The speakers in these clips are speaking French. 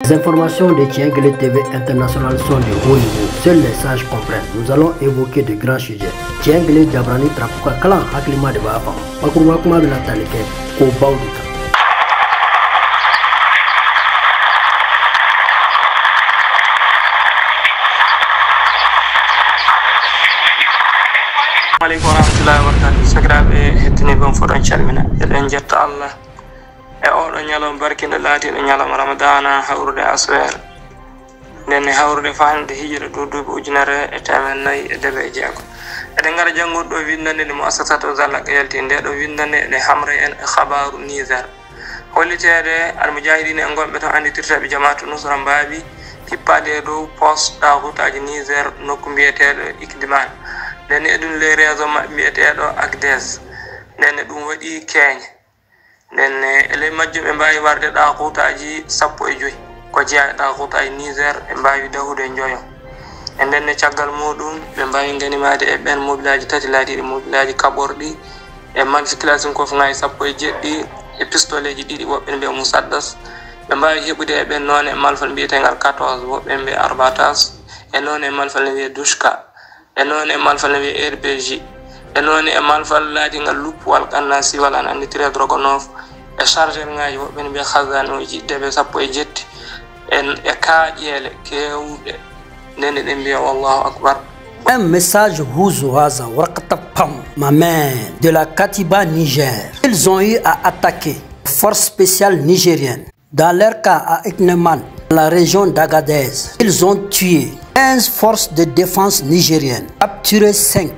Les informations de Tienguele TV International sont de haut niveau. Seuls les sages comprennent. Nous allons évoquer de grands sujets. Tienguele Jabrani Trapuka Kalan Haklima de Bafa. Makurwa kuma bila talike ko bawdika. Assalamualaikum warahmatullahi wabarakatuh. Sakiraɓe hettini bon foɗon calmina eɗen jetta Allah e oɗo ñalawma barkinde laatiɗo ñalawma ramadana hawrude aswer ndenne hawrude fande hijira dow duuɓi ujunere e temen nayyi e debe e jeego eɗen gara janngude ɗo windande nde muassasatu zallaka yalti nde ɗo windande ene hamra en e habaru Niger hollitede almujahidina en gonɓe to anditirtaɓe jamaatu nusra mbaawi pippade dow poste ɗahutaji Niger nokku mbiyeteɗo Ikdiman nene edun le réseau mabɓe mbiyeteɗo Agdes nene ɗum waɗi keeñe nenne ele majjum ɓe mbawi warde ɗakutaji 15 ko jeeya ɗakutaji Niger ɓe mbawi dahude joyo e ndenne caggal muɗum ɓe mbawi ganimade e ɓen mobilaji tati laatiɗi mobilaji kaɓorɗi e manipulation kofuŋaji 17 e pistoleji ɗiɗi woɓɓe mbiya musaddas ɓe mbawi heɓude e ɓen noon e malfal mbiyetegal 14 woɓɓe mbiya arbatas e noon e malfal ne wiye dushka e noon e malfal ne wiye RPG e noon e malfal laatigal luppuwal kannasiwal an anditire drogonof e chargeur ngaji woɓɓe ne mbiya khazanoji debe 17 e kaaƴele kewɗe ndene ɗe mbiya wallahu akbar. Un message Houzoaza Warkatapam, ma main de la Katiba Niger. Ils ont eu à attaquer les forces spéciales nigériennes. Dans leur cas à Ekneman, la région d'Agadez, ils ont tué 15 forces de défense nigériennes, capturé 5.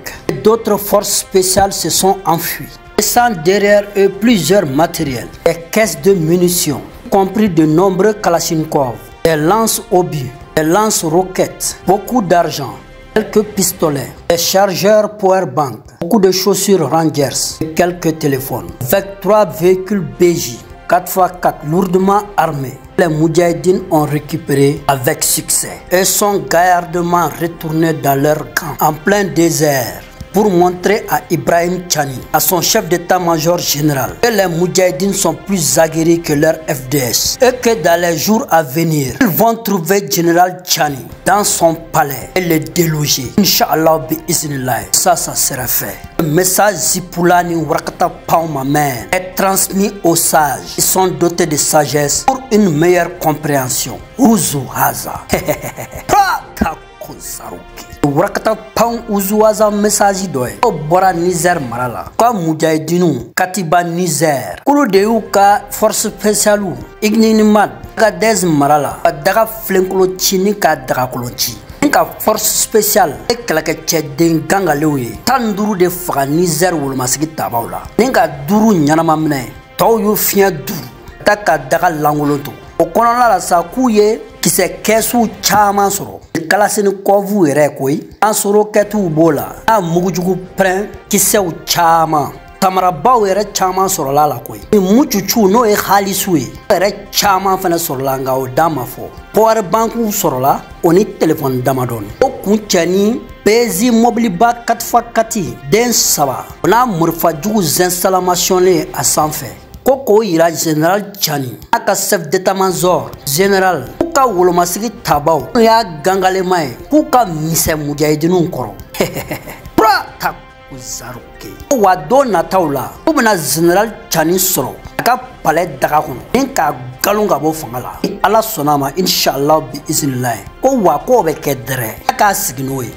D'autres forces spéciales se sont enfuies, laissant derrière eux plusieurs matériels, des caisses de munitions, y compris de nombreux kalachnikovs, des lance-obus, des lance-roquettes, beaucoup d'argent, quelques pistolets, des chargeurs powerbank, beaucoup de chaussures Rangers et quelques téléphones, avec 3 véhicules BJ 4x4 lourdement armés. Les Moudjahidines ont récupéré avec succès et sont gaillardement retournés dans leur camp en plein désert pour montrer à Ibrahim Tchani, à son chef d'état-major général, que les Moudjahidines sont plus aguerris que leur FDS et que dans les jours à venir, ils vont trouver Général Tchani dans son palais et le déloger. Inch'Allah bi-iznillah, ça sera fait. Le message Zipoulani Warkata Paumamen est transmis aux sages. Ils sont dotés de sagesse pour une meilleure compréhension. Houzoaza. Warkata Pau Houzoaza message doye. O bora Niger marala. Kwa Moudjahidinu Katiba Niger. Kulu de ka force spéciale Igniniman Agadez marala. Daga flenkolo chini ka daga kolonchi. Ka force spéciale e kelake cɛden gangalew ye 15 de faga Niger wolomasigi tabaw la ni ka 5 ɲanama minɛ tɔw y'u fiɲɛ 5 ta ka daga langolo to o kɔnɔna la sa k'u ye kisɛ kɛsu caaman sɔrɔ kalasini kɔvu yɛrɛ koyi an sɔrɔ kɛtuw b'o la a mugujugu pɛrɛn kisɛw caaman tamarabaw yɛrɛ caaman sɔrɔla la koyi ni mucucu n'o ye halisiw ye yɛrɛ caaman fɛnɛ sɔrɔla nka o dan ma fɔ power bankuw sɔrɔla o ni telefɔni damadɔni o kun cɛ ni bezi mobiliba 4x4 den 3 o n'a morifajugu installationnlen a sanfɛ ko k'o yira Général Tchani a ka chef d'état-major général k'u ka wolomasigi tabaw n'o y'a gangalema ye k'u ka misɛ Moudjahidiniw kɔrɔ ta Zaruke. Wa don nataw la u bɛna Général Tchani sɔrɔ a ka palais daga kɔnɔ ni ka galon ka bɔ fanga la ni Ala sɔnna a ma inshallah bi iznillah ko wa k'o bɛ kɛ dɛrɛ a k'a sigi n'o ye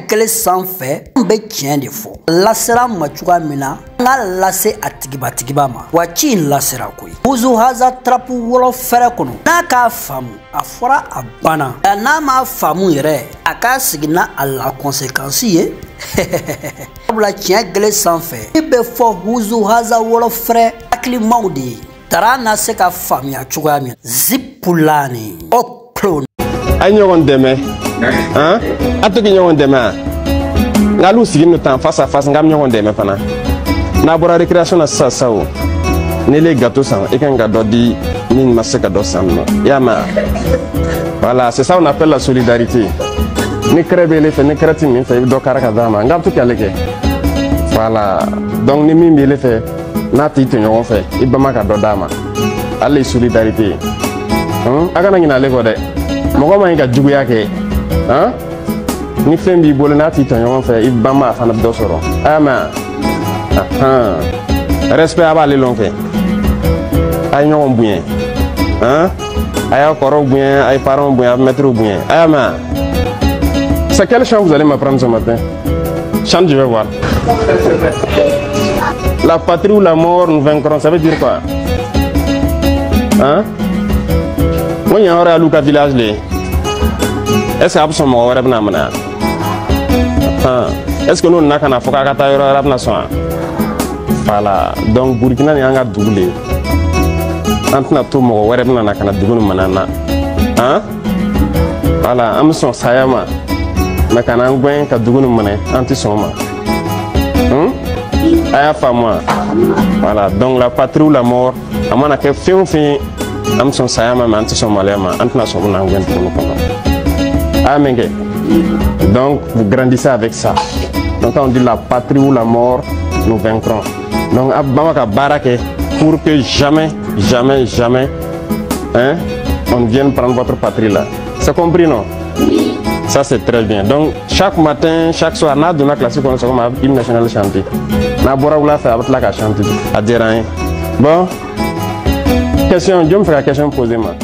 gɛlɛ sanfɛ an bɛ tiɲɛ de fɔ lasera ma cogoya min na an ka lase a tigiba ma wa ci in lasera koyi Houzoaza trapu wɔlɔ fɛrɛ kɔnɔ n'a k'a faamu a fɔra a banna n'a m'a faamu yɛrɛ a k'a sigi n'a a la conséquence ye sabula tiɲɛ gɛlɛ sanfɛ i bɛ fɔ Houzoaza wɔlɔ fɛrɛ hakilimaw de ye tara na se ka faamuya cogoya min Zipoulani o kulo a ɲɔgɔn dɛmɛ a to k'i ɲɔgɔn dɛmɛ a nka hali u sigi no tan face à face nka ɲɔgɔn dɛmɛ fana n'a bɔra récréation na sisan sa o n'i le gâteau san i kan ka dɔ di min ma se ka dɔ san nɔ i y'a mɛn voilà c'est ça on appelle la solidarité ni kɛrɛ b'ele fɛ ni kɛrɛ ti min fɛ i bɛ dɔ kari ka d'a ma nka a bɛ to k'ale kɛ voilà donc ni min b'ele fɛ n'a t'i to ɲɔgɔn fɛ i bama ka dɔ d'a ma ale ye solidarité Agana ngina le ko de mo ma nga jugu yake ni fem bi bolo na ti tan yon fe ibama fa na do soro ama respect aba le lonke ay ñoo buñe ay koro buñe ay parents buñe maître buñe ama c'est quel chant vous allez m'apprendre ce matin? Chante, je vais voir. La patrie ou la mort, nous vaincrons, ça veut dire quoi? Moi, il y a un à Luka village. Est-ce que vous avez un est-ce que nous avons un voilà. Donc, Burkina n'est pas doublé. Antna tout mon web n'a qu'un double manana. Voilà, Amson Sayama. Mais quand on voit que double monnaie, anti-soma. Aya fama. Voilà, donc la patrie ou la mort, à mon avis, fait Amson Sayama, mais anti-soma, antna soma n'a rien pour nous. Amen. Donc, vous grandissez avec ça. Donc, on dit la patrie ou la mort, nous vaincrons. Donc, Abamaka Barake, pour que jamais, on vienne prendre votre patrie là. C'est compris, non? Ça, c'est très bien. Donc, chaque matin, chaque soir, on a donné la classique, on a l'hymne national chanté. On a beau faire avec la chanter. À dire rien. Bon, question, je me fais la question posée, moi.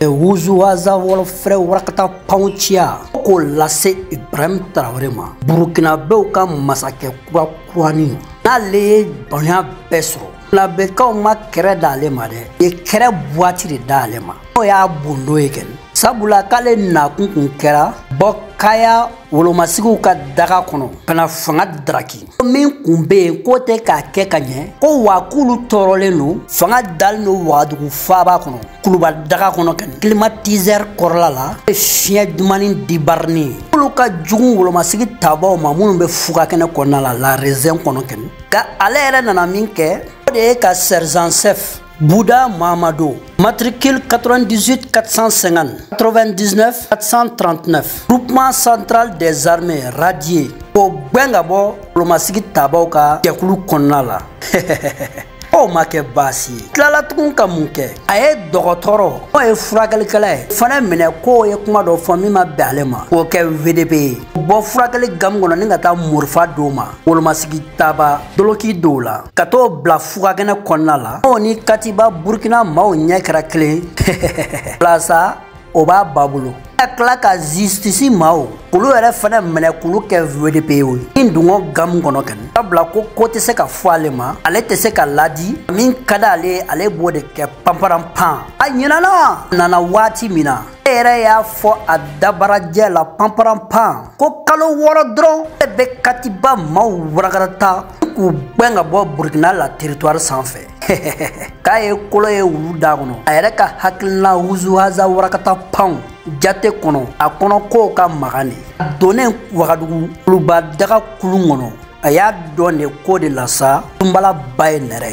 Wuzuwaza wala frère warakata paunchia ko lase Ibrahim Traoré ma Burkina Bew ka masakɛ kura kurani n'ale bonya besro la bekaw ma kɛrɛ d'ale ma dɛ ye kɛrɛ boîte de d'ale ma o y'a bondo ye kɛnɛ sabula k'ale nakun kun kɛra bɔ kaya wolomasigiw ka daga kɔnɔ kana fanga daraki min kun bɛ yen k'o tɛ k'a kɛ ka ɲɛ ko wa k'ulu tɔɔrɔlen don fanga dalen don wagadugu faaba kɔnɔ kuluba daga kɔnɔ kɛnɛ climatiseur kɔrɔla la fiɲɛ dumani dibarni olu ka jugu wolomasigi tabaw ma minnu bɛ fuga kɛnɛ kɔnɔna la région kɔnɔ kɛnɛ nka ale yɛrɛ nana min kɛ o de ye ka sergent chef Bouda Mamadou, matricule 98 450 99 439, groupement central des armées radié au Bengabo, le masigi Tabauka, Yakulu Konala. Oh, ma ke basi. Klala tukun ka mun kɛ a ye dɔgɔtɔrɔ o ye furakɛlikɛla ye fana minɛ ko ye kuma dɔ fɔ min ma bɛn ale ma k'o kɛ VDP ye bɔ furakɛli gamu kɔnɔ ni ka taa morifa d'o ma wolomasigi taba doloki dɔw la ka t'o bila fugakɛnɛ kɔnɔna la o ni Katiba Burkina maaw ɲɛ kɛra kelen walasa o b'a ba bolo a tila ka justice maaw k'olu yɛrɛ fana minɛ k'olu kɛ VDP ye ni dungo gamu kɔnɔ kɛnɛ sabula ko tɛ se ka fɔ ale ma ale tɛ se ka ladi min ka d'ale ale b'o de kɛ panparanpan a ɲinana nana waati min na e yɛrɛ y'a fɔ a dabarajɛ la panparanpan ko kalo 6 dɔrɔn e bɛ Katiba maaw warakata k'u gɛn ka bɔ Burkina la territoire sanfɛ k'a ye kolo ye wulu da kɔnɔ a yɛrɛ ka hakilina Wuzuwaza warakata pan jate kɔnɔ a kɔnɔ kow ka magan de a donnen wagadugu kuluba daga kulun kɔnɔ a y'a dɔn de ko de la sa tunbala ba ye nɛrɛ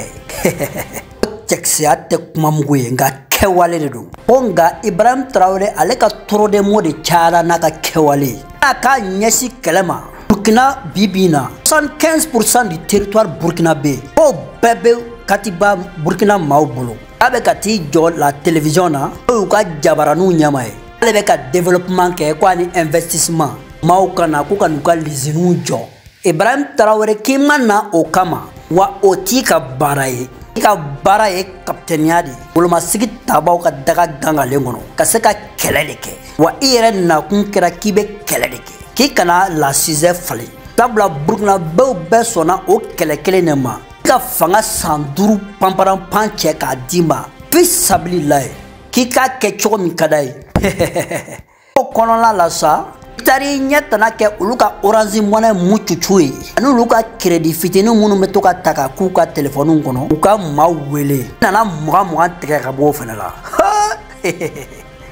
cɛkisɛya tɛ kuma mugu ye nka kɛwale de don ko nka Ibrahim Traoré ale ka tɔrɔdemo de cayara n'a ka kɛwale n'a k'a ɲɛsin kɛlɛ ma Burkina bibi na 75% du territoire burkinabé o bɛɛ bɛ Katiba Burkina maaw bolo a bɛ ka t'i jɔ la télévision na o y'u ka jabaraniw ɲɛma ye ale bɛ ka développement kɛ ko ani investissement maaw kana k'u ka n'u ka usines jɔ Ibrahim Traoré k'i ma na o kama wa o t'i ka baara ye i ka baara ye kapitɛniya de ye wolomasigi tabaw ka daga gangalen kɔnɔ ka se ka kɛlɛ de kɛ wa i yɛrɛ nakun kɛra k'i bɛ kɛlɛ de kɛ k'i kana lasizɛ falen sabula Burkinabɛw bɛɛ sɔnna o kɛlɛ kelen de ma i ka fanga san 5 panparanpan cɛ k'a d'i ma fi sabililayi k'i k'a kɛ cogo min ka d'a ye o kɔnɔna la sa i taar'i ɲɛ tana kɛ olu ka Orange Money mu cucu ye ani olu ka crédit fitinin minnu bɛ to ka ta ka k'u ka téléphone kɔnɔ u ka maaw wele nana 20 tigɛ ka bɔ o fana la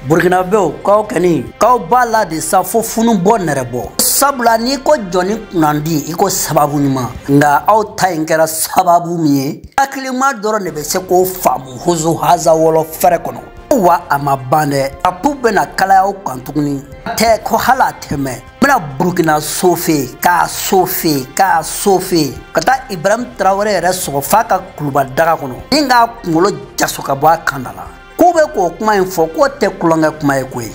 Burkinabɛw k'aw kɔni k'aw b'a la de sa fo funu bɔ nɛrɛ bɔ sabula n'i ko jɔnni kunnandi i ko sababu ɲuman nka aw ta in kɛra sababu min ye hakilima dɔrɔn de bɛ se k'o faamu Wuzuwaza wɔlɔ fɛrɛ kɔnɔ wa a ma ban dɛ a pu bɛna kalaya aw kan tuguni tɛ ko hali a tɛmɛ n bɛna Burkina sofe k'a sofe ka taa Ibrahim Traoré yɛrɛ sɔgɔ f'a ka kuluba daga kɔnɔ ni k'a kunkolo jaso ka bɔ a kan da la ko be ko kuma info ko te kulanga kuma e koy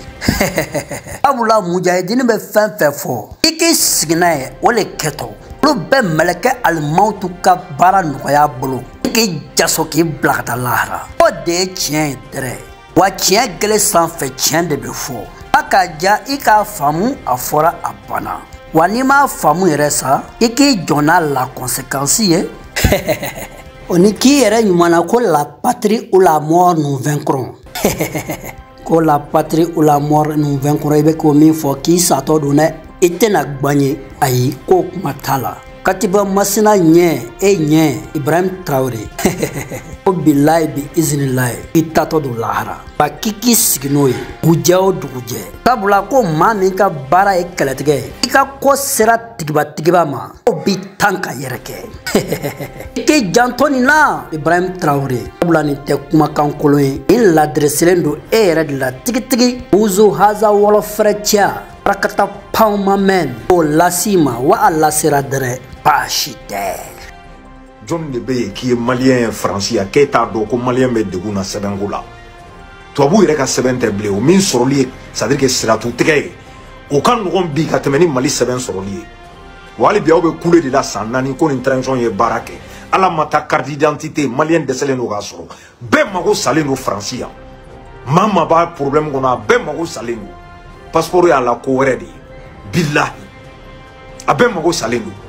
abula mujahidin be fan fo iki signaye wole keto lu be malaka al mautu ka bara no ya bulu iki jaso ki blakata lahara o de tien dre wa tien gele sans fait tien de be fo akaja ika famu afora abana wanima famu resa iki jona la conséquence ye oni qui era nyumana ko la patrie ou la mort nous vaincrons ko la patrie ou la mort nous vaincrons ibe ko min fo ki sato do ne itena gbanye ayi ko matala katiba masina nye nye Ibrahim Traoré o billahi bi iznillah itato do lahara ba kiki signoy gujeo duguje tabula ko mami ka bara e kalatige ika ko sera tigiba ma o bi tanka yereke ke jantoni na Ibrahim Traoré tabula ni te kuma kan koloy il l'adressendo era de la tigi uzu haza wolo frecha rakata pauma men o lasima wa alla sera dere John de Bey qui est malien français qui est ado ko malien be de guna sebengola to abu yere ka sebente ble o min soroli c'est-à-dire que sera tout tege o kan no bi ka temeni mali seben soroli wali bi obe couler de la sanani ko intervention ye barake ala mata carte d'identité malien de seleno ga soro be mago saleno français mama ba problème gona be mago saleno passeport ya la ko redi billahi abe mago saleno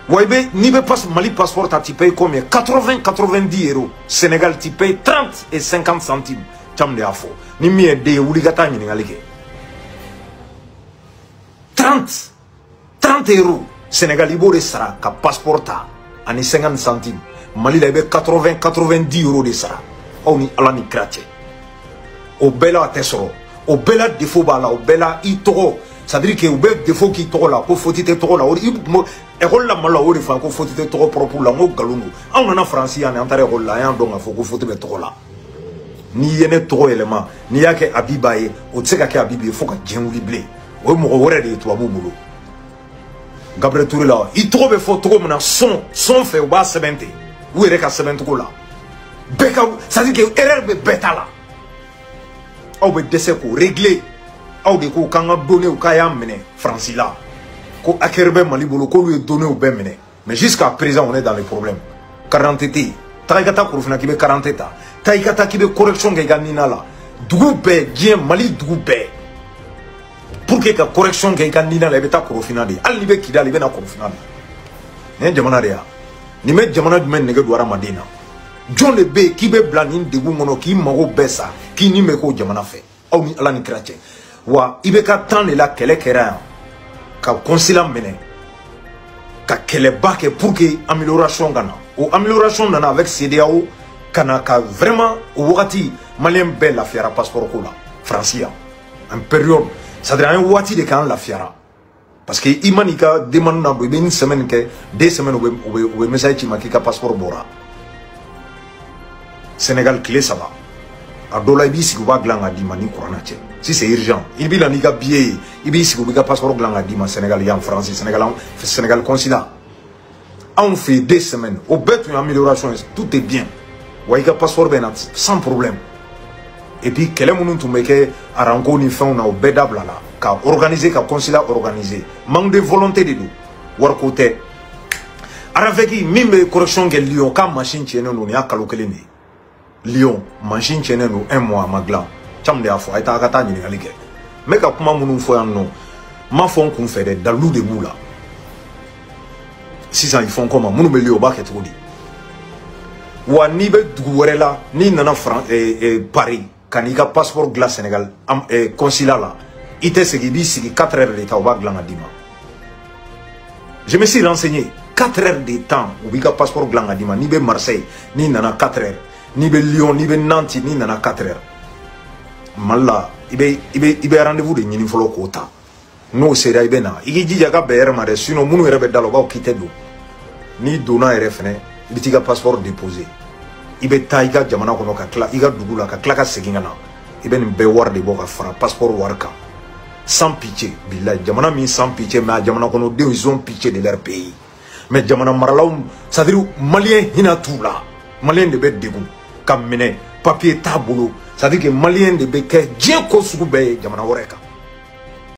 Waibe, ni be pas Mali passeport tu payes combien 80-90 euros. Sénégal tu payes 30 et 50 centimes. Cham de afo. Ni mi de ouligata ni ngalike. 30 euros. Sénégal ibo de sara ka passeport ta ani 50 centimes. Mali la be 80-90 euros de sara. Ou ni ala ni krache. O bela tesoro. O bela défaut bala o bela itoro. C'est-à-dire que le défaut qui est là, il faut que tu es là. Et la mala ou il faut que tu es propre là. On a en France, on a en train là, donc il faut que tu es là. Ni yene trop élément, ni y'a que Abibaye, ou tu sais que Abibaye, il faut que tu aies un blé. Ou mon rôle est toi, mon boulot. Gabriel Touré là, il trouve photo maintenant son fait au bas semente. Où est-ce que semente là? Beka, ça dit que erreur de bêta là. Ou be décès pour régler. Ou de ko kanga donné au kaya mené Francis là. Ko akerbe mali bolo ko lui donné au ben mené. Mais jusqu'à présent on est dans les problèmes. 40 été. Taïkata kurufina kibe 40 états. Taïkata kibe correction ke ganina là. Dugube bien mali dugube. Pour que la correction ke ganina la beta kurufina di. Al libe kida libe na kurufina di. Ne jamana ria. Ni me jamana du men nege douara madina. John le be kibe blanin de gumono ki mago besa ki ni me ko jamana fait. Ou ni ala ni krache. Wa ibeka tan de la kele kera ka consulat mene ka kele bake pour que amélioration gana ou amélioration nana avec CDAO kana ka vraiment au wakati malien bel la fiara passeport ko la francia en période ça dirait un wati de kan la fiara parce que imanika demande na be une semaine que 2 semaines ou message qui makika passeport bora Sénégal clé ça va a dola ibisi ko ba glanga di mani corona che si c'est urgent il bi la ni ga billet ibisi ko bi ga passeport glanga di ma Sénégal y en France Sénégal consulat on fait 2 semaines au bet une amélioration tout est bien wa ga passeport ben sans problème et puis quel monde tout meke arango ni fait on a au bedable là ka organiser ka consulat organiser manque de volonté de nous war côté araveki mimbe correction que Lyon ka machine tiene no ni akalo kelene Lyon, machine tienne nous 1 mois magla. Cham de afo, aïta akata ni ngalike. Mais ka kuma munu fo yan non. Ma fon qu'on fait des dalou de moula. Si ça ils font comment munu melio ba ke trodi. Wa ni be duguere la ni nana France et Paris kanika passeport glace Sénégal consulat là. Ite se gibi si 4 heures de temps ba glanga dima. Je me suis renseigné 4 heures de temps ou biga passeport glanga dima ni be Marseille ni nana 4 heures. Ni be Lyon, ni be Nantes, ni nana 4 heures. Malla, ibe rendez-vous de nyini folo kota. No sera ibe na. Igi jija ka BR mare sino munu rebe dalo ba kite do. Ni dona RFN, ibitiga passeport déposé. Ibe taiga jamana kono ka kla, iga dugula ka klaka seginga na. Ibe ni be war de boka fara passeport warka. Sans pitié, billah, jamana mi sans pitié, mais jamana kono de ils ont pitié de leur pays. Mais jamana maralaum, ça veut dire malien hina tout là. Malien de bête dégoût. Comme mené papier tabolo, ça veut dire que Malien de Beke, Dieu Kosoube, Yamanawareka.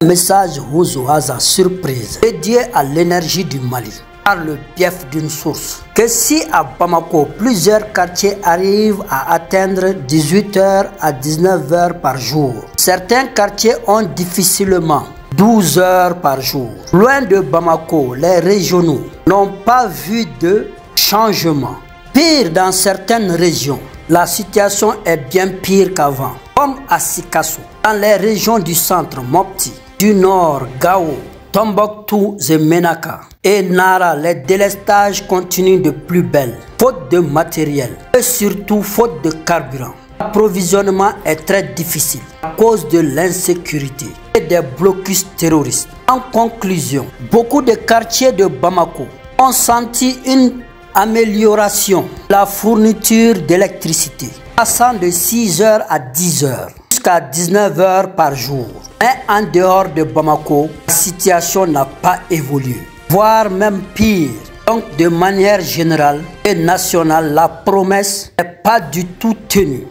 Message Ouzoaza surprise dédié à l'énergie du Mali par le bief d'une source. Que si à Bamako, plusieurs quartiers arrivent à atteindre 18h à 19h par jour, certains quartiers ont difficilement 12 heures par jour. Loin de Bamako, les régionaux n'ont pas vu de changement. Pire, dans certaines régions, la situation est bien pire qu'avant. Comme à Sikasso, dans les régions du centre Mopti, du nord Gao, Tombouctou et Menaka et Nara, les délestages continuent de plus belle. Faute de matériel et surtout faute de carburant. L'approvisionnement est très difficile à cause de l'insécurité et des blocus terroristes. En conclusion, beaucoup de quartiers de Bamako ont senti une amélioration de la fourniture d'électricité, passant de 6 heures à 10 heures jusqu'à 19 heures par jour. Mais en dehors de Bamako, la situation n'a pas évolué, voire même pire. Donc de manière générale et nationale, la promesse n'est pas du tout tenue.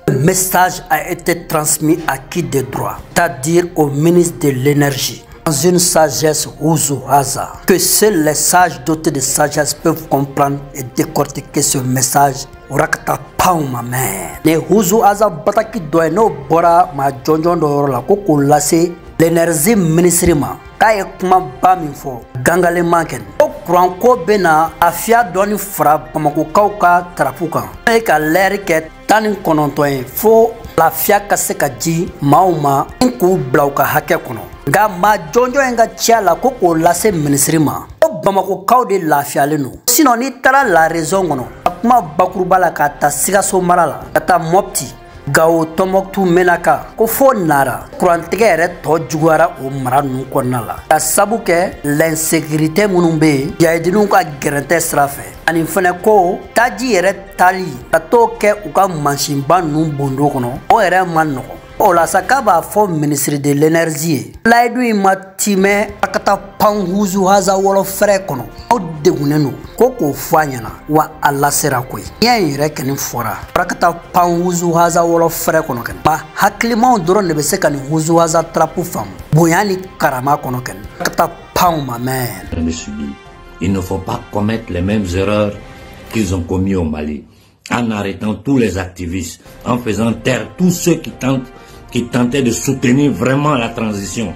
Le message a été transmis à qui de droit, c'est-à-dire au ministre de l'énergie. Dans une sagesse Ouzoaza, que seuls les sages dotés de sagesse peuvent comprendre et décortiquer ce message. Rakata Pauma man. Ne Ouzoaza bataki doy no bora ma jonjon do la ko lase l'énergie ministrement. Kaye kuma ba min fo gangale manken. O kuran ko bena afia doni fra Bamako kauka trapuka. E ka leri ke tani konontoy fo la fia ka se ka ji mauma ku blauka hake kono. Ga ma jonjo nga tiala ko lase ministrement. O Bamako kaw de lafiale no. Sinon ni tara la raison kono. Kuma bakuruba la ka ta Sikasso mara la ka ta Mopti Gao Tombouctou Menaka ko fo Nara kurantigɛ yɛrɛ tɔ juguyara o mara ninnu kɔnɔna la ka sabu kɛ l'insécurité minnu bɛ yen jahidiniw ka gɛrɛntɛ sira fɛ ani fɛnɛ ko taji yɛrɛ tali ka t'o kɛ u ka mansinba ninnu bondo kɔnɔ o yɛrɛ ma nɔgɔn. O la sa k'a b'a fɔ ministre de l'énergie ye layidu in ma timɛ a ka taa pan Ouzoaza wɔlɔfɛrɛ kɔnɔ aw degunnen don ko k'o fɔ a ɲɛna wa a lasera koyi ɲɛ in yɛrɛ kɔni fɔra a ka taa pan Ouzoaza wɔlɔfɛrɛ kɔnɔ kɛnɛ ba hakilimaw dɔrɔn de bɛ se ka nin Ouzoaza trapu faamu bonya ni karama kɔnɔ kɛnɛ a ka taa pan ma mɛn. Il ne faut pas commettre les mêmes erreurs qu'ils ont commis au Mali en arrêtant tous les activistes, en faisant taire tous ceux qui tentaient de soutenir vraiment la transition.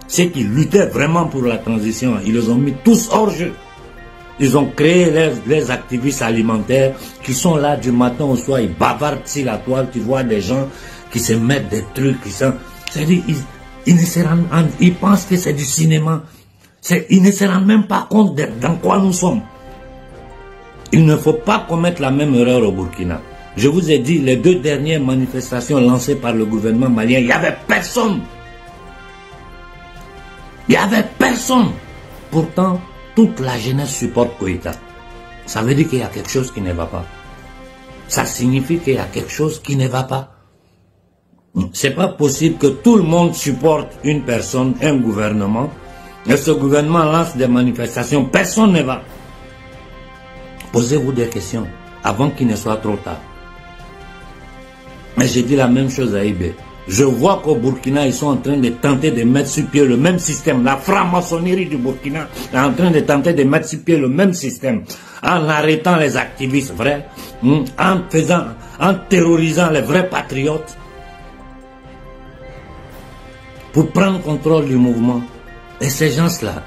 Ceux qui luttaient vraiment pour la transition, ils les ont mis tous hors jeu. Ils ont créé les activistes alimentaires qui sont là du matin au soir, ils bavardent sur la toile, tu vois des gens qui se mettent des trucs, c'est-à-dire ils pensent que c'est du cinéma. Ils ne se rendent même pas compte dans quoi nous sommes. Il ne faut pas commettre la même erreur au Burkina. Je vous ai dit, les 2 dernières manifestations lancées par le gouvernement malien, il n'y avait personne. Il n'y avait personne. Pourtant, toute la jeunesse supporte Koïta. Ça veut dire qu'il y a quelque chose qui ne va pas. Ça signifie qu'il y a quelque chose qui ne va pas. C'est pas possible que tout le monde supporte une personne, un gouvernement, et ce gouvernement lance des manifestations, personne ne va. Posez-vous des questions avant qu'il ne soit trop tard. Mais j'ai dit la même chose à Ibé. Je vois qu'au Burkina, ils sont en train de tenter de mettre sur pied le même système. La franc-maçonnerie du Burkina est en train de tenter de mettre sur pied le même système. En arrêtant les activistes vrais, en terrorisant les vrais patriotes, pour prendre contrôle du mouvement. Et ces gens-là,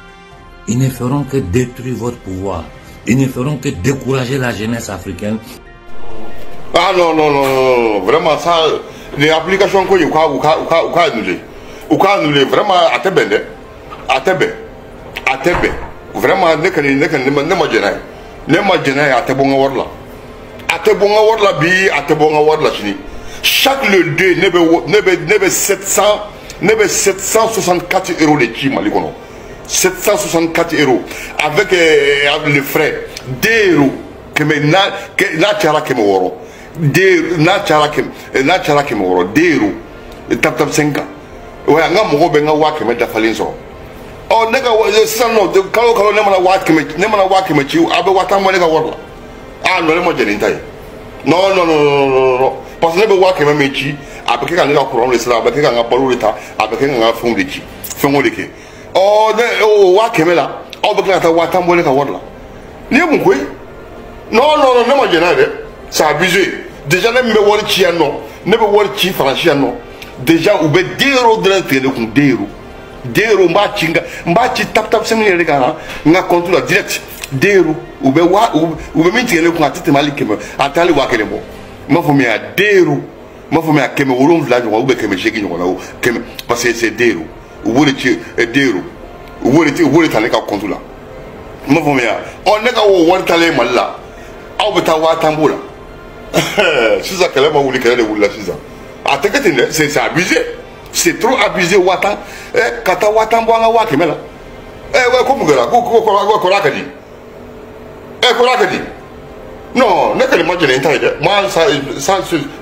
ils ne feront que détruire votre pouvoir. Ils ne feront que décourager la jeunesse africaine. Ah non, vraiment ça, les applications qu'on a annulées. Ou annulé, vraiment à Tébé. Vraiment, chaque le 2, nebe 764 € de chi malikono. 764 €. Avec les frais, 2 € que na chala que moro. 2 €. Tap 5. Ouais, nga mo be nga wa que me da falinso. Oh nega sanno de kalo nema na wa que me chi abe wata mo nega worla. Ah, non, moi, j'ai taille. Non, non, non, non, non, non. Parce que ne peut voir que même ici, avec quelqu'un qui a courant le sera, avec quelqu'un qui a parlé l'état, avec quelqu'un qui a fait un déchi. Fait un déchi. Oh, wa keme là. Oh, avec la tawa tambole ka wala. Ni mon quoi? Non, non, non, non, moi, j'ai rien. C'est abusé. Déjà, ne me voir qui non. Ne me voir qui franchir non. Déjà, ou be déro de l'entrée com déro. Déro mba chinga, mba chi tap tap semi le kana, nga contrôle direct. Déro ou be wa ou be minti le com atite mali keme. Atali wa kele mo. Ma fo mi a déro. Ma fo mi a keme wolon vla ou be keme cheki no na keme parce que c'est déro. Ou wole chi déro. Ou wole tale ka contrôle. Ma fo mi a on ne ka wo won tale malla. Aw be ta wa tambula. C'est ça que les gens de vous c'est abusé. C'est trop abusé. Wata. Kata wata mbwanga wake mela. Kumugera. Korakadi. Korakadi. Non, n'est-ce que moi je l'ai moi ça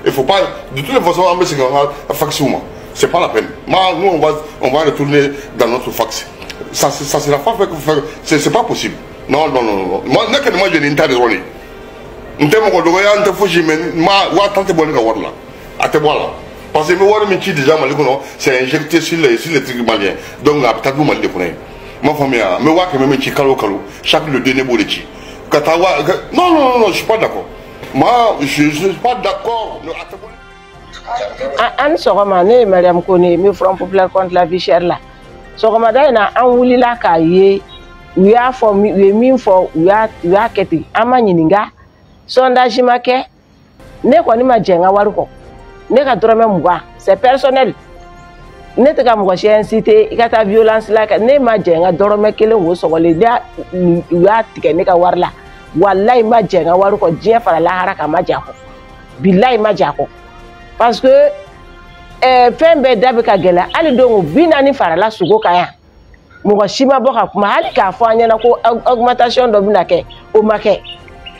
il faut pas de toutes les façons on va fax moi. C'est pas la peine. Moi nous on va retourner dans notre fax. Ça sera pas c'est pas possible. Non non non. Moi n'est-ce que moi je l'ai interdit. Ntemo ko dogo ya ntefo jimen ma wa tante bon ka warla ate voilà parce que me war mi ci déjà mali ko non c'est injecté sur les trucs maliens donc a peut-être mal de connaître ma famille me wa que même ci kalo chaque le donner bo de ci kata wa non non non je suis pas d'accord moi je suis pas d'accord an sogoma ne Mariam Kone mi Front Populaire contre la vie chère là sogoma da na an wuli la ka ye we are for me we mean for we are keti amanyininga sondage make ne ko ni ma jenga waruko ne ka drome mugwa c'est personnel ne te ka mugwa incité ikata violence la ka ne ma jenga drome kele wo sogole dia ya tike ne ka warla wallahi ma jenga waruko je fara la haraka ma jako billahi ma jako parce que fembe dabe ka gela ali dongo binani fara la sugo kaya mugwa shima boka kuma hali ka fanya na ko augmentation do binake o make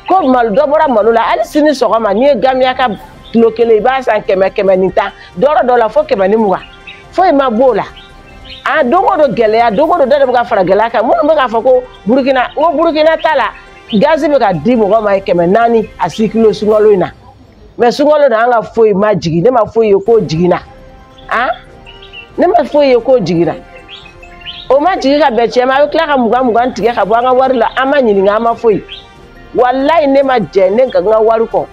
ko mal dobora malula ali sini sogoma ni gamia ka lokele ba san keme nita doro dola fo keme ni muga fo ma bola a dogo do gele ya dogo do dade ka fara gele ka mo ka fa ko burkina tala gazi be ka di mo ma keme nani a sikilo sungolo ina me sungolo na nga fo ma jigi ne ma fo ko jigina ne ma fo ko jigina o ma jigi ka be chema kla ka muga ntige ka bwa nga warila amanyini nga ma fo wallahi ne ma je ne ka nga waruko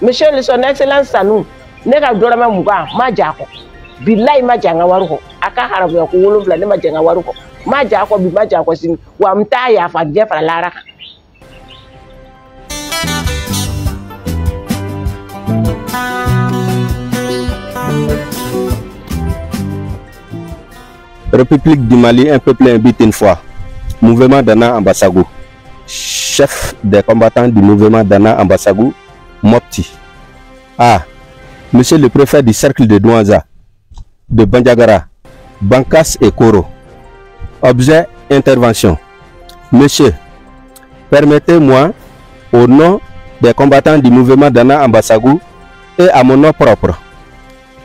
monsieur le son excellence Sanu ne ka dorama muga ma jako billahi ma janga waruko aka harabu ya ko wolofla ne ma janga waruko ma jako bi ma jako sin wa mta ya fa je fa lara République du Mali, un peuple invite une fois. Mouvement Dana Ambassago. Chef des combattants du mouvement Dana Ambassago, Mopti. Monsieur le préfet du cercle de Douanza, de Bandiagara, Bankas et Koro. Objet, intervention. Monsieur, permettez-moi, au nom des combattants du mouvement Dana Ambassago et à mon nom propre,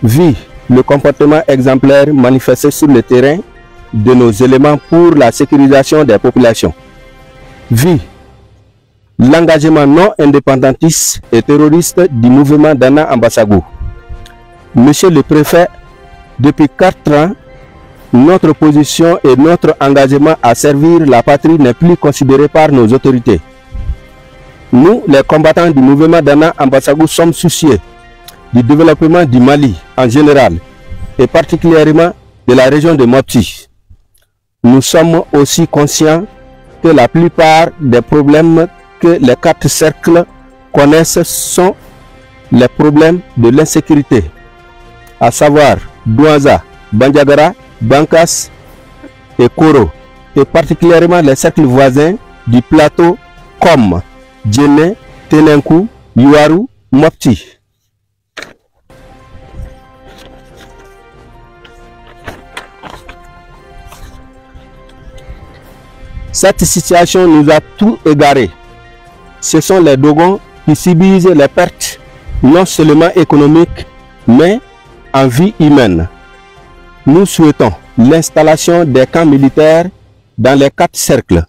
vu le comportement exemplaire manifesté sur le terrain de nos éléments pour la sécurisation des populations, vu l'engagement non indépendantiste et terroriste du mouvement Dana Ambassago. Monsieur le préfet, depuis 4 ans, notre position et notre engagement à servir la patrie n'est plus considéré par nos autorités. Nous, les combattants du mouvement Dana Ambassago, sommes soucieux du développement du Mali en général et particulièrement de la région de Mopti. Nous sommes aussi conscients que la plupart des problèmes que les 4 cercles connaissent sont les problèmes de l'insécurité, à savoir Douanza, Bandiagara, Bankas et Koro, et particulièrement les cercles voisins du plateau comme Djene, Tenenkou, Yuaru, Mopti. Cette situation nous a tout égaré. Ce sont les Dogons qui subissent les pertes, non seulement économiques, mais en vie humaine. Nous souhaitons l'installation des camps militaires dans les 4 cercles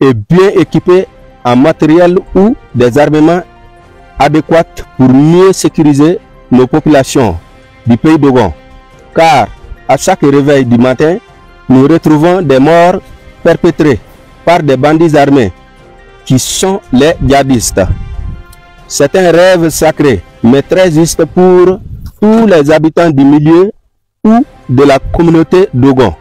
et bien équipés en matériel ou des armements adéquats pour mieux sécuriser nos populations du pays d'Ogon. Car à chaque réveil du matin, nous retrouvons des morts perpétrés par des bandits armés qui sont les djihadistes. C'est un rêve sacré, mais très juste pour tous les habitants du milieu ou de la communauté d'Ogon.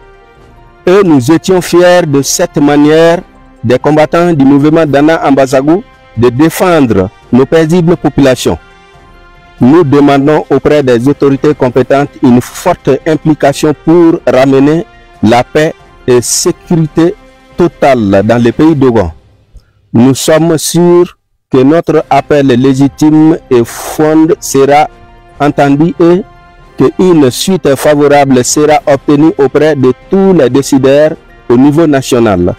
Et nous étions fiers de cette manière des combattants du mouvement Dana Ambasagou de défendre nos paisibles populations. Nous demandons auprès des autorités compétentes une forte implication pour ramener la paix et sécurité totale dans le pays d'Ogon. Nous sommes sûrs que notre appel légitime et fondé sera entendu et qu'une suite favorable sera obtenue auprès de tous les décideurs au niveau national.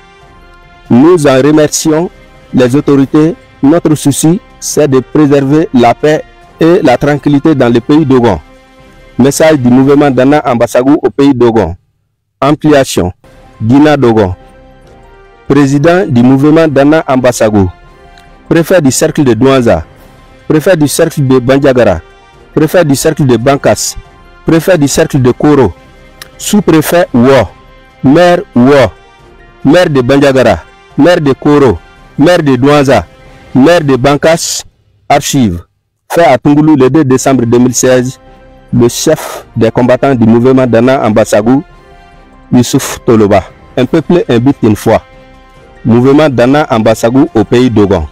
Nous en remercions les autorités. Notre souci, c'est de préserver la paix et la tranquillité dans le pays d'Ogon. Message du mouvement Dana Ambasagou au pays d'Ogon. Ampliation. Dina Dogon. Président du mouvement Dana Ambasagou. Préfet du cercle de Douanza. Préfet du cercle de Bandiagara. Préfet du cercle de Bankas. Préfet du cercle de Koro. Sous-préfet Wo. Maire Wo. Maire de Bandiagara. Maire de Koro. Maire de Douanza. Maire de Bankas. Archive. Fait à Tungoulou le 2 décembre 2016, le chef des combattants du mouvement Dana Ambasagou, Youssouf Toloba. Un peuple, un but, une foi. Mouvement Dana Ambasagou au pays d'Ogon.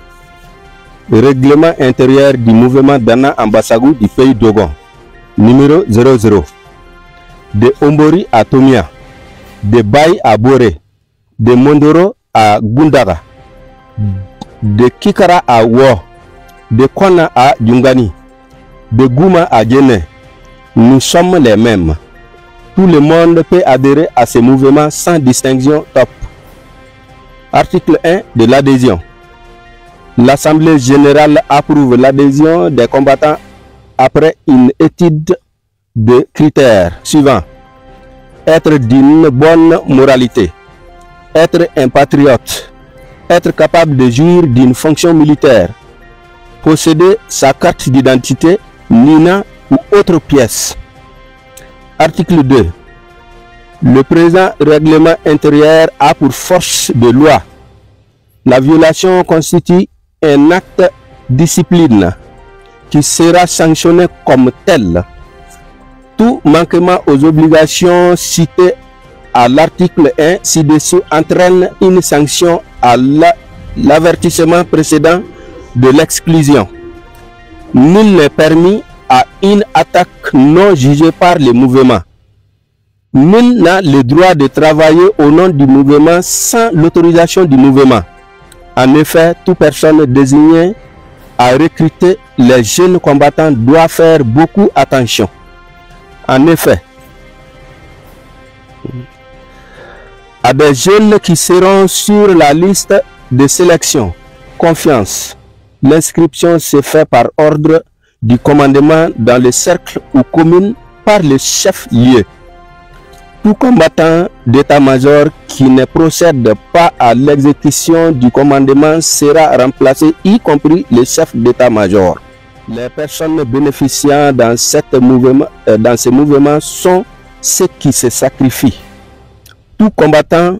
Règlement intérieur du mouvement Dana Ambasagou du pays d'Ogon. Numéro 00. De Ombori à Tomia. De Baye à Boré. De Mondoro à Gundara. De Kikara à Wo. De Kona à Djungani, de Gouma à Djene, nous sommes les mêmes. Tout le monde peut adhérer à ces mouvements sans distinction top. Article 1 de l'adhésion. L'Assemblée générale approuve l'adhésion des combattants après une étude de critères suivants. Être d'une bonne moralité, être un patriote, être capable de jouir d'une fonction militaire, posséder sa carte d'identité, NINA ou autre pièce. Article 2. Le présent règlement intérieur a pour force de loi. La violation constitue un acte de discipline qui sera sanctionné comme tel. Tout manquement aux obligations citées à l'article 1 ci-dessous entraîne une sanction à l'avertissement précédent de l'exclusion. Nul n'est permis à une attaque non jugée par le mouvement. Nul n'a le droit de travailler au nom du mouvement sans l'autorisation du mouvement. En effet, toute personne désignée à recruter les jeunes combattants doit faire beaucoup attention. En effet, à des jeunes qui seront sur la liste de sélection, confiance. L'inscription se fait par ordre du commandement dans le cercle ou commune par le chef-lieu. Tout combattant d'état-major qui ne procède pas à l'exécution du commandement sera remplacé, y compris le chef d'état-major. Les personnes bénéficiant dans ce mouvement sont ceux qui se sacrifient. Tout combattant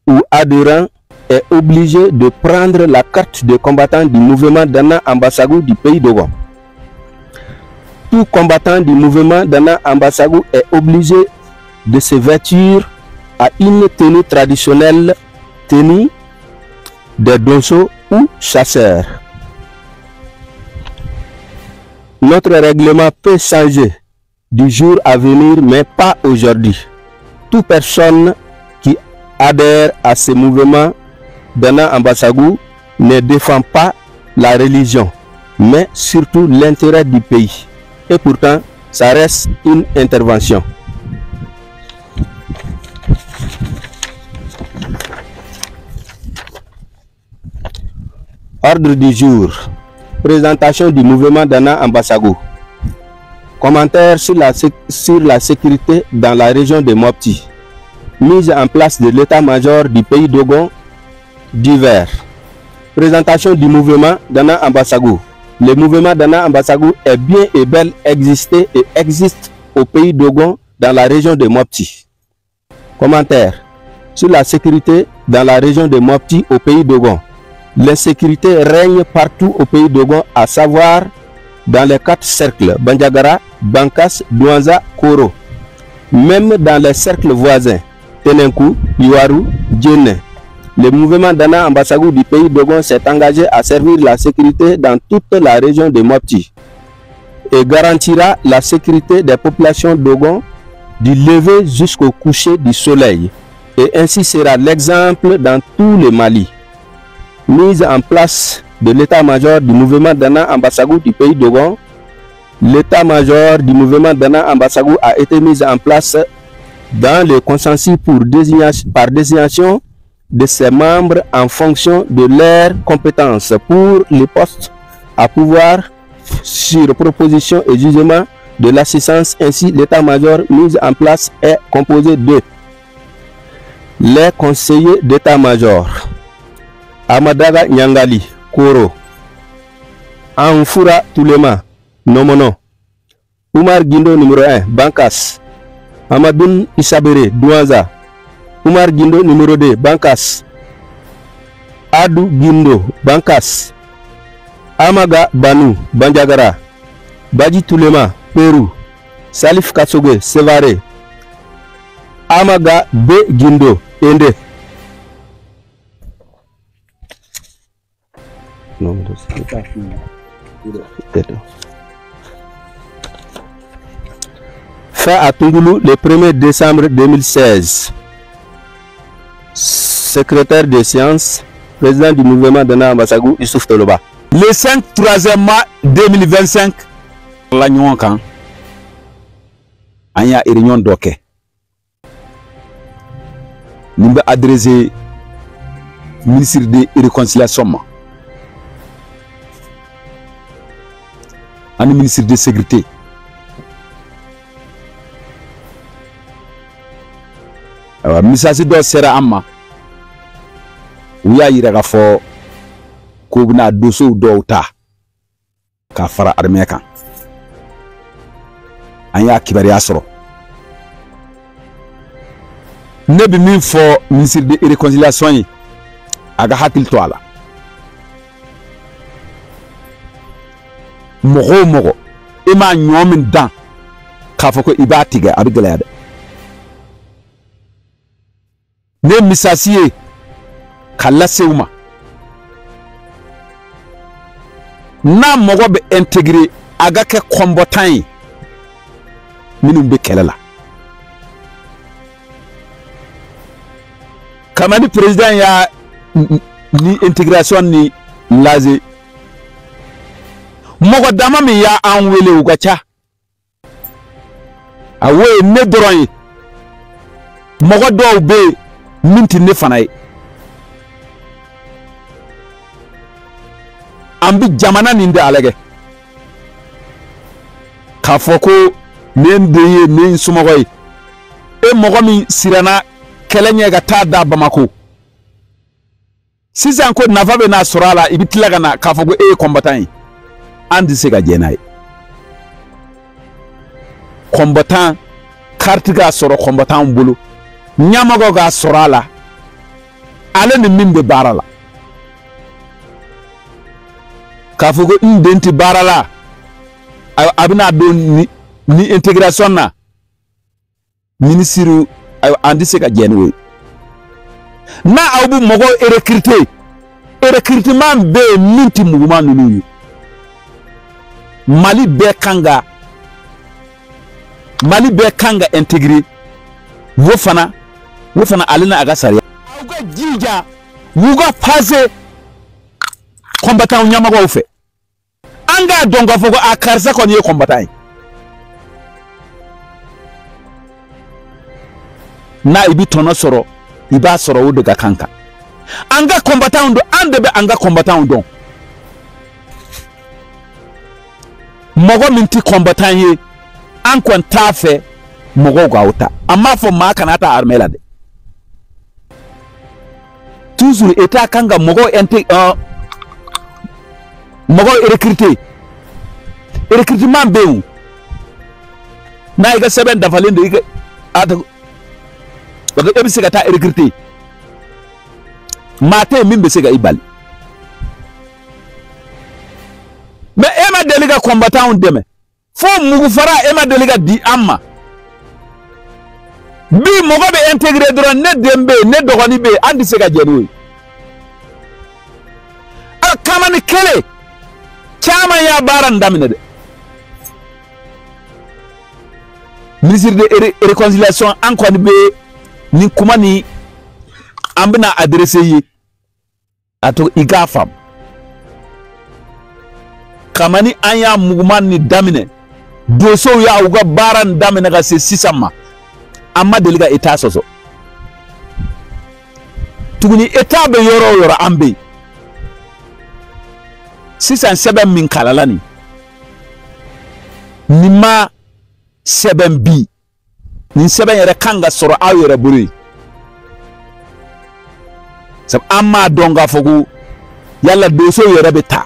ou adhérent est obligé de prendre la carte de combattant du mouvement Dana Ambasagou du pays d'Ogon. Tout combattant du mouvement Dana Ambasagou est obligé de se vêtir à une tenue traditionnelle, tenue des donso ou chasseurs. Notre règlement peut changer du jour à venir, mais pas aujourd'hui. Toute personne qui adhère à ce mouvement Dana Ambasagou ne défend pas la religion, mais surtout l'intérêt du pays. Et pourtant, ça reste une intervention. Ordre du jour. Présentation du mouvement Dana Ambasagou. Commentaire sur la sécurité dans la région de Mopti. Mise en place de l'état-major du pays d'Ogon. Divers. Présentation du mouvement Dana Ambasagou. Le mouvement Dana Ambasagou est bien et bel existé et existe au pays d'Ogon dans la région de Mopti. Commentaire sur la sécurité dans la région de Mopti au pays d'Ogon. L'insécurité règne partout au pays d'Ogon, à savoir dans les 4 cercles Bandiagara, Bankas, Douanza, Koro. Même dans les cercles voisins Tenenkou, Iwaru, Djene. Le mouvement Dana Ambasagou du pays d'Ogon s'est engagé à servir la sécurité dans toute la région de Mopti et garantira la sécurité des populations d'Ogon du lever jusqu'au coucher du soleil, et ainsi sera l'exemple dans tout le Mali. Mise en place de l'état-major du mouvement Dana Ambasagou du pays d'Ogon. L'état-major du mouvement Dana Ambasagou a été mis en place dans le consensus par désignation de ses membres en fonction de leurs compétences pour les postes à pouvoir sur proposition et jugement de l'assistance. Ainsi, l'état-major mis en place est composé de les conseillers d'état-major Amadaga Nyangali, Koro, Anfura Toulema, Nomono, Oumar Guindo numéro 1, Bankas, Amadoun Isabere, Douanza, Oumar Guindo numéro 2, Bankas, Adou Guindo, Bankas, Amaga Banou, Bandiagara, Badji Toulema, Pérou, Salif Kassoge, Sévaré, Amaga B. Guindo, Ende. Fait à Tungoulou le 1er décembre 2016. Secrétaire des sciences, président du mouvement Dana Ambasagou, Youssouf Toloba. Le 5 3e mois 2025, la nuit quand il y a une réunion d'Oké. Nous avons adressé au ministre de la Réconciliation, au ministre de la Sécurité. Le ministre de la Sécurité, il y a fo ko bina doso douta ka fara armée kan anya kibari asro ne bi min fo ministre de réconciliation yi aga hakil to ala mogo ima nyomin dan ka fo ko ibatiga abigalade ne misasiye kala seuma na mogo be intégrer aga ke combattant minum be kelela kamani président ya ni intégration ni laze mogo dama mi ya anwele ugacha awe ne doron mogo do be minti ne fanay ambi jamana ninde alage kafoko nendeye nen sumogoy e mogomi sirana kelenye ga tada Bamako sisan ko nafabe na sorala ibitilaga na kafoko e combattant andi se ga jenay combattant carte ga soro combattant bulu nyamago ga sorala ale ni minde barala kafugo indenti barala abina do ni intégration na ministre andi se ka jenwe na abu mogo recrutement be minti mouvement nunu Mali be kanga intégré wofana alina aga sariya awga jija wuga passé combattant nyama go fe anga donga fogo akarsa ko ni combattant na ibi tono soro iba soro wo daga kanka anga combattant do ande be anga combattant do mogo minti combattant ye an kon tafe mogo gauta amma fo ma kanata armela de toujours eta kanga mogo ente mogo recrutement bew na iga seben dafalen de iga ata baga ebisi ga ta recruter mate min be sega ibal mais ema deliga combattant deme fo mugu fara ema deliga di amma bi mogo be intégrer dron ne dembe ne dogoni be andi sega jenoy a kamani kele chama ya baran damine de ministre de réconciliation encore be ni kuma ni ambina adressé yi ato igafam kamani anya mugman ni damine doso ya uga baran damine ga se sisama amma deliga eta soso tuguni eta be yoro ambe sisan seben min kalalani nima seben bi ni seben yere kanga soro awere buri sab amma donga fogu yalla doso yere beta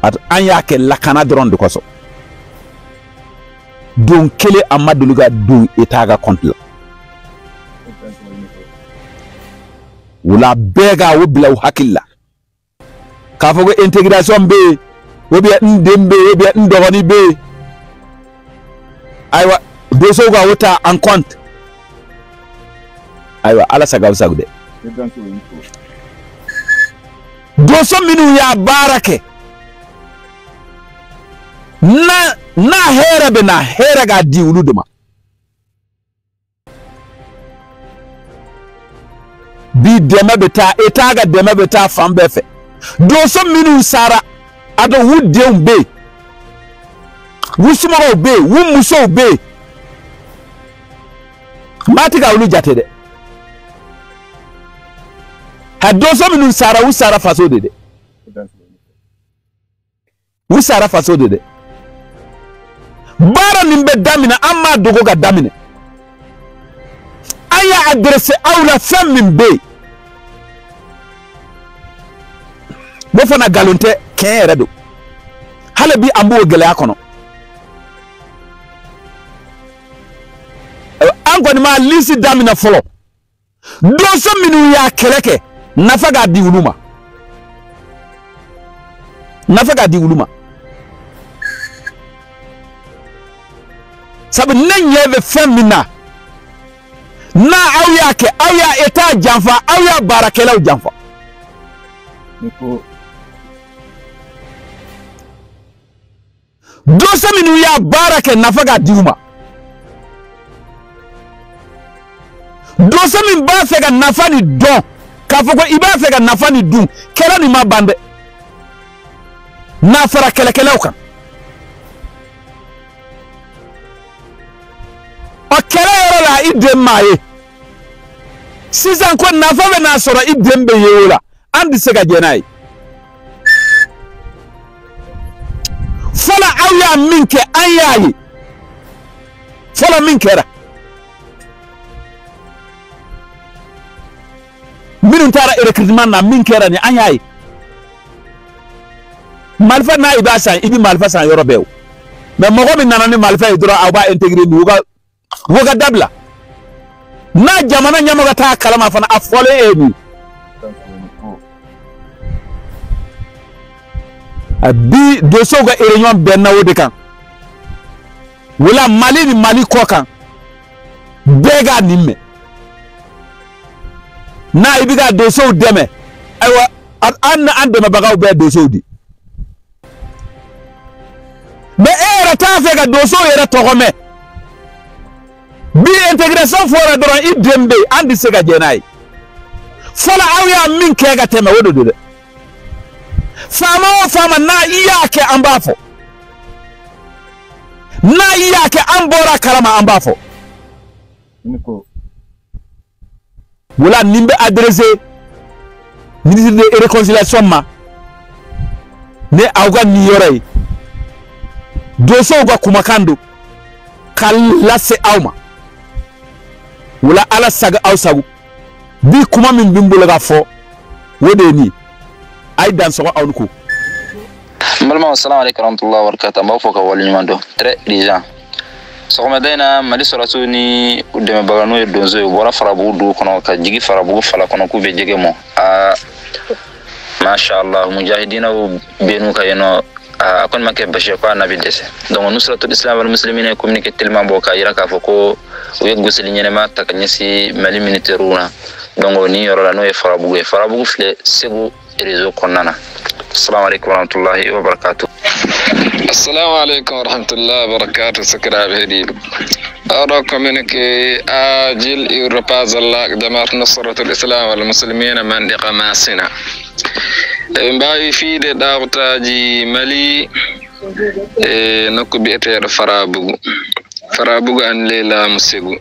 at anya ke lakana dron de koso don kele amma duluga do etaga kontla wala bega wobla hakilla ka fogo intégration be wobia ndembe wobia ndogoni be aywa doso ga wuta en compte aywa ala sagaw sagde doso minu ya barake na hera be na hera ga di wuluduma bi dema beta etaga dema beta fambefe doso minu sara ado wudde be wusumaro be wumuso be matiga wulu jatede ha doso minu sara wusara faso dede wusara faso dede bara nimbe damina amma dogo ga damine aya adresse awla fem min be bo fana galonte kere do hala bi ambo gele akono ango ni ma lisi damina folo doso minu ya keleke nafaga di uluma sabu nenyeve femina na awya eta janfa awya barakela janfa dosa minu ya barake nafaga diuma dosa min ba fega nafani don ka foko iba fega nafani dun kela ni mabande na fara kele ukan o kele yoro la idem maye sizan ko nafa be na soro idem be yola andi sega jenai fala awya minke ayayi fala minkera minun tara recrutement na minkera ni ayayi malfa na ibasa ibi malfa san yorobew mais mogo min nanani malfa idro awba intégrer ni woga dabla na jamana nyamoga ta kalama fana afole eni abi doso ga réunion benna wode kan wala mali ni mali ko kan bega nimme na ibiga doso deme aywa an deme bagaw be doso di me era ta fega doso era togome bi intégration fora doron idembe andi sega jenai fala awya min kega teme wodo de fama na iyake ambafo na iyake ambora kalama ambafo niko wala nimbe adressé ministre de réconciliation ma ne awga ni yorey doso ga kumakando kala se awma wala ala saga aw sagu bi kuma min bimbula ga fo wode ni ay dan so awnuko malma assalamu alaykum warahmatullahi wabarakatuh ba foka wali nyando très urgent so ma dayna mali solatu ni udeme bagano e donzo e bora farabu du kono ka jigi farabu fala kono ku be jege mo masha Allah mujahidina benu kayeno akon make bashir ko nabi desse donc nusratul islam wal muslimina communiquer tellement boka iraka foko o yeggo selinyene ma takanyesi mali militairuna donc ni yorola no e farabu fle segu réseau konana. Assalamu alaikum warahmatullahi wabarakatuh. Assalamu alaikum warahmatullahi wabarakatuh. Sakra bhedi. Ara communique ajil irpaz Allah jama'at nusratul islam wal muslimin mandiqa masina. Mbawi fiide dawtaji Mali nokku bi'ete farabugu an lela musegu.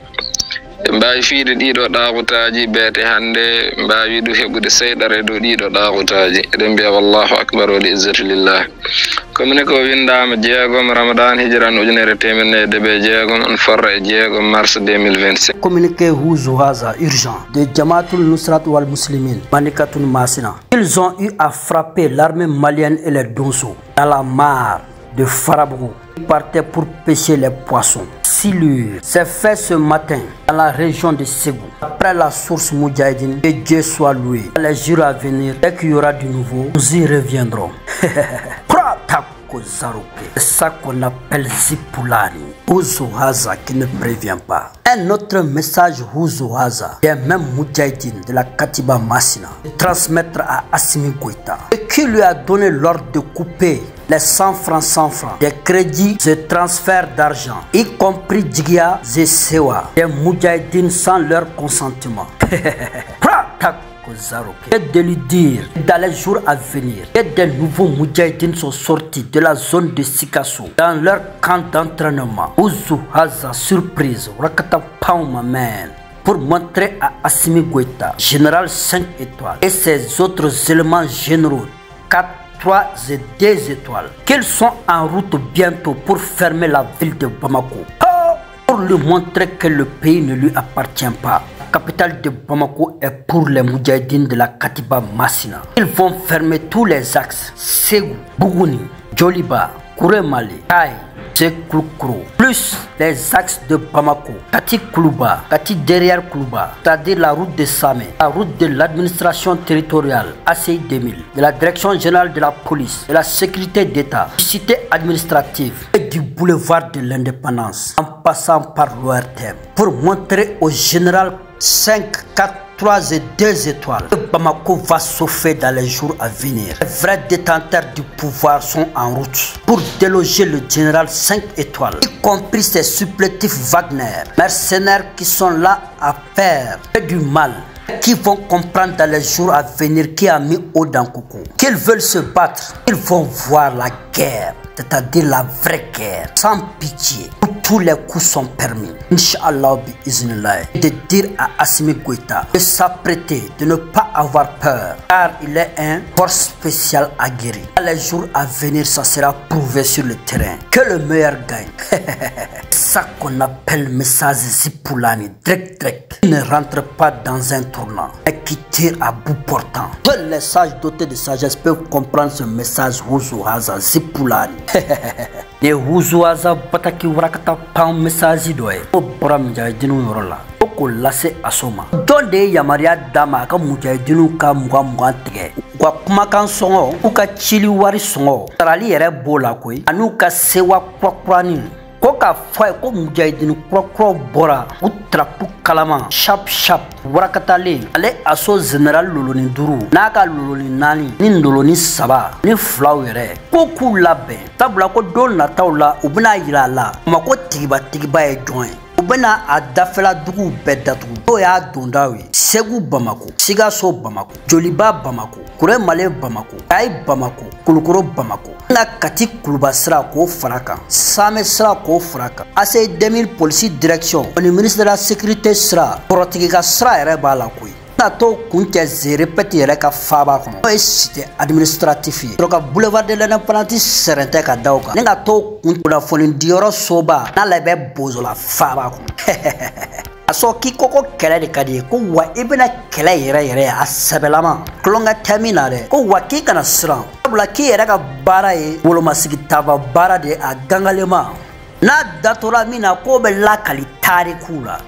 Mbawi fiide dido dawtaji bete hande mbawi du hebude seydare do dido dawtaji eden biya wallahu akbar wa li izzati lillah komne ko windama jeegom ramadan hijran ujunere temene debe jeegom on farra jeegom mars 2025 communiqué Huzuhaza urgent de Jamatul Nusrat wal Muslimin Manikatun Masina. Ils ont eu à frapper l'armée malienne et les Donso dans la mare de Farabougou. Ils partaient pour pêcher les poissons. Silure s'est fait ce matin dans la région de Ségou. Après la source Moudjahidine, que Dieu soit loué. Les jours à venir, dès qu'il y aura du nouveau, nous y reviendrons. C'est ça qu'on appelle Zipoulani. Huzuhaza qui ne prévient pas. Un autre message Huzuhaza des mêmes Moudjahidine de la Katiba Masina de transmettre à Assimi Goïta et qui lui a donné l'ordre de couper les 100 francs des crédits de transfert d'argent, y compris Djigia et Sewa, des Moudjahidine sans leur consentement. Et de lui dire dans les jours à venir que des nouveaux Moudjahidines sont sortis de la zone de Sikasso dans leur camp d'entraînement. Huzuhaza surprise, Rakata Pauma man, pour montrer à Assimi Goïta, général 5 étoiles, et ses autres éléments généraux 4, 3 et 2 étoiles, qu'ils sont en route bientôt pour fermer la ville de Bamako. Pour lui montrer que le pays ne lui appartient pas. La capitale de Bamako est pour les Moudjahidines de la Katiba Masina. Ils vont fermer tous les axes Ségou, Bougouni, Djoliba, Kouré-Mali, Taï, Sekloukro, plus les axes de Bamako, Kati Koulouba, Kati derrière Koulouba, c'est-à-dire la route de Samé, la route de l'administration territoriale, ACI 2000, de la direction générale de la police, de la sécurité d'État, du cité administrative et du boulevard de l'indépendance, en passant par l'ORTM, pour montrer au général 5, 4, 3 et 2 étoiles que Bamako va s'offrir dans les jours à venir. Les vrais détenteurs du pouvoir sont en route pour déloger le général 5 étoiles, y compris ses supplétifs Wagner, mercenaires qui sont là à faire du mal, qui vont comprendre dans les jours à venir qui a mis haut dans coucou, qu'ils veulent se battre, ils vont voir la guerre, c'est-à-dire la vraie guerre, sans pitié, où tous les coups sont permis. Inch'Allah bi-iznillah, de dire à Assimi Goïta de s'apprêter, de ne pas avoir peur, car il est un force spécial aguerri. Dans les jours à venir, ça sera prouvé sur le terrain que le meilleur gagne. C'est ça qu'on appelle message Zipoulani, direct, qui ne rentre pas dans un tournant et qui tire à bout portant. Seuls les sages dotés de sagesse peuvent comprendre ce message Huzuhaza Zipoulani. De Huzuhaza bataki warakata pam message doye o bora Moudjahidine yorola o ko lase asoma don de yamaria dama ka Moudjahidine ka muga tigɛ wa kumakan sɔngɔ u ka cili wari sɔngɔ sarali yɛrɛ b'o la koyi ani ka sewa kurakurani ko ka fɔ ko Moudjahidine kurakura bɔra u trapu kalama sharp warakatalen ale aso général loloni 5 n'a ka loloni 4 ni loloni 3 ni 2 yɛrɛ ko k'u labɛn sabula ko don nataw la u bɛna yira la ma ko tigiba ye jɔn ye u bɛna a dafɛla duguw bɛɛ datugu n'o y'a dondaw ye Ségou Bamako, Sikasso Bamako, Djoliba Bamako, Kouré-Mali Bamako, Taï Bamako, Kouloukoro Bamako. Na Kati Koulouba sera ko faraka, Samé sera ko faraka. ACI 2000 police direction, le ministre de la sécurité sera, Porotigika sera yɛrɛ b'a la koyi. Na to kun cɛ ze répète yɛrɛ ka faaba kɔnɔ. N'o ye cité administratif ye. Ka boulevard de l'indépendance sɛrɛn tɛ ka da o kan. Ni ka to kun kunnafoni diyɔrɔ soba n'ale bɛ bozo la faaba kɔnɔ. aso ki koko kɛlɛ de ka di ye ko wa i bɛna kɛlɛ yɛrɛ yɛrɛ a sɛbɛlama kulonkɛ tɛ min na dɛ ko wa k'i kana siran sabula k'i yɛrɛ ka baara ye wolomasigi taba baara de a gangalema n'a datora min na k'o bɛ lakali tariku la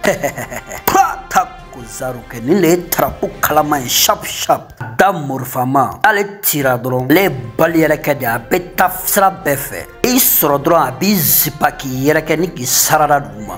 ta ko zaru kɛ nin de ye tarapu kalama ye shap da morifama ale tira dɔrɔn ale ye bali yɛrɛ kɛ de a bɛ taa sira bɛɛ fɛ i sɔrɔ dɔrɔn a b'i zipa k'i yɛrɛ kɛ ni k'i sarada duguma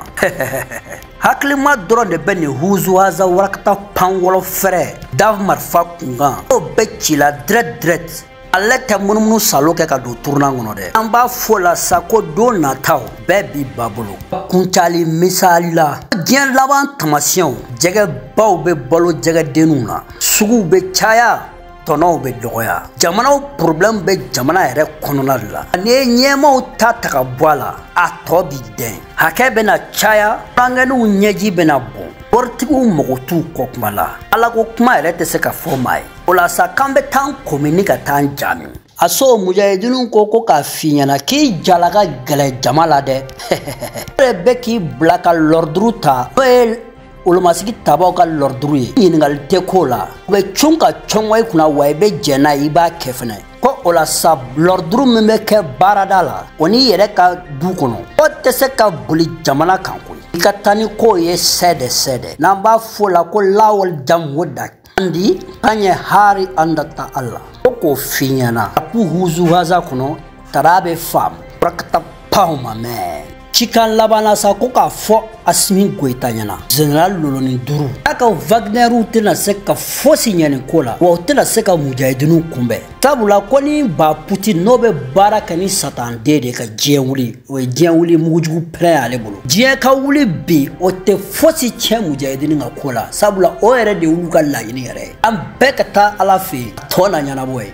hakilima dɔrɔn de bɛ nin huzuhaza warakata pan wɔlɔ fɛrɛ da marifa kunkan o bɛ ci la direct ale tɛ munumunu salo kɛ ka don turunan kɔnɔ dɛ an b'a fɔ la sa ko don nataw bɛɛ b'i ba bolo kuncali misali la diɲɛ laban tamasiyɛnw jɛgɛ baw bɛ balo jɛgɛdenninw na suguw bɛ caya tɔnɔw bɛ dɔgɔya jamanaw problème bɛ jamana yɛrɛ kɔnɔna de la ni ye ɲɛmaw ta ka bɔ a la a tɔ bi dɛn hakɛ bɛna caya furankɛniw ɲɛji bɛna bɔn waritigiw mago t'u kɔ kuma la ala ko kuma yɛrɛ tɛ se ka fɔ maa ye o la sa k'an bɛ taa komini ka taa jaabi a so mujahidinu ko k'a f'i ɲɛna k'i jala ka gɛlɛ jama la dɛ e bɛ k'i bila ka lɔriduru ta n'o ye wolomasigi tabaw ka lɔriduru ye ɲininkali tɛ k'o la u bɛ cun ka cɔngɔ i kunna wa i bɛ jɛn n'a ye i b'a kɛ fɛnɛ ko o la sa lɔriduru min bɛ kɛ baarada la o n'i yɛrɛ ka du kɔnɔ o tɛ se ka boli jamana kan koyi i ka taa ni ko ye sɛdɛ n'an b'a fɔ la ko lawal jamu da andi an ye hari an da ta Allah ko k'o f'i ɲɛna a k'u huzuhaza kɔnɔ tara bɛ faamu furakata paw ma mɛn cikan labanna sa ko k'a fɔ Asimi Goyita ɲɛna General Loloni Duru a ka Wagnerw tɛna se ka fosi ɲɛ nin ko la wa u tɛna se ka mujahidinu kunbɛn sabula ko ni ba Putin n'o bɛ baara kɛ ni satan den de ka diɲɛ wuli o ye diɲɛ wuli mugujugu pɛrɛn y'ale bolo diɲɛ ka wuli bi o tɛ fosi tiɲɛ mujahidinu ka ko la sabula o yɛrɛ de y'u ka laɲini yɛrɛ ye an bɛɛ ka taa Ala fɛ yen tɔ na ɲɛnabɔ ye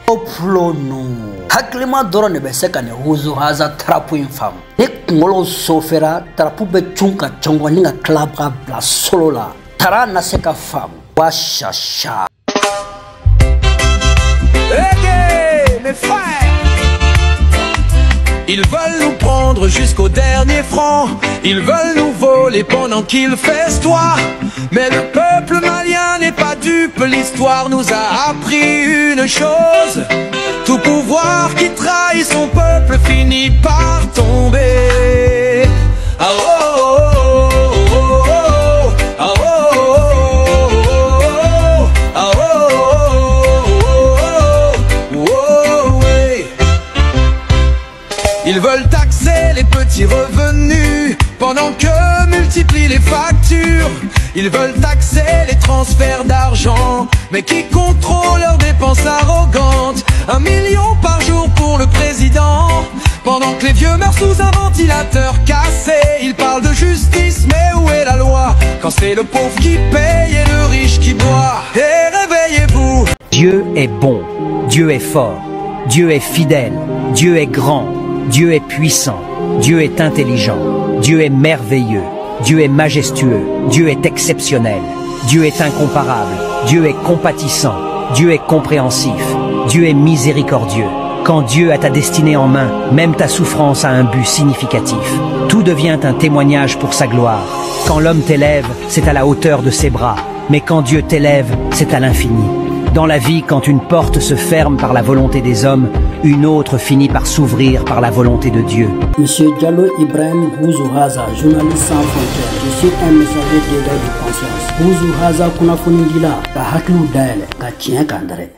o pulo no hakilima dɔrɔn de bɛ se ka nin huzuhaza tarapu in faamu ni kunkolow sofɛra tarapu bɛ cun ka cɔngɔ ni ka tila ka bila solo la tara na se ka faamu wa shasha. Ils veulent nous prendre jusqu'au dernier franc. Ils veulent nous voler pendant qu'ils festoient. Mais le peuple malien n'est pas dupe. L'histoire nous a appris une chose: tout pouvoir qui trahit son peuple finit par tomber. Ah oh oh oh oh oh ah oh oh ah oh oh ouais. Ils veulent taxer les petits revenus pendant que multiplient les factures. Ils veulent taxer les transferts d'argent, mais qui contrôle leurs dépenses arrogantes. 1 million par jour pour le président, pendant que les vieux meurent sous un ventilateur cassé. Ils parlent de justice, mais où est la loi quand c'est le pauvre qui paye et le riche qui boit? Et réveillez-vous. Dieu est bon, Dieu est fort, Dieu est fidèle, Dieu est grand, Dieu est puissant, Dieu est intelligent, Dieu est merveilleux, Dieu est majestueux, Dieu est exceptionnel, Dieu est incomparable, Dieu est compatissant, Dieu est compréhensif, Dieu est miséricordieux. Quand Dieu a ta destinée en main, même ta souffrance a un but significatif. Tout devient un témoignage pour sa gloire. Quand l'homme t'élève, c'est à la hauteur de ses bras, mais quand Dieu t'élève, c'est à l'infini. Dans la vie, quand une porte se ferme par la volonté des hommes, une autre finit par s'ouvrir par la volonté de Dieu. Monsieur Diallo Ibrahim Huzuhaza, journaliste sans frontières, je suis un messager d'éveil de conscience. Huzuhaza kunafuni dila, ka haklu daele, ka tiɲɛ kan dɛrɛ.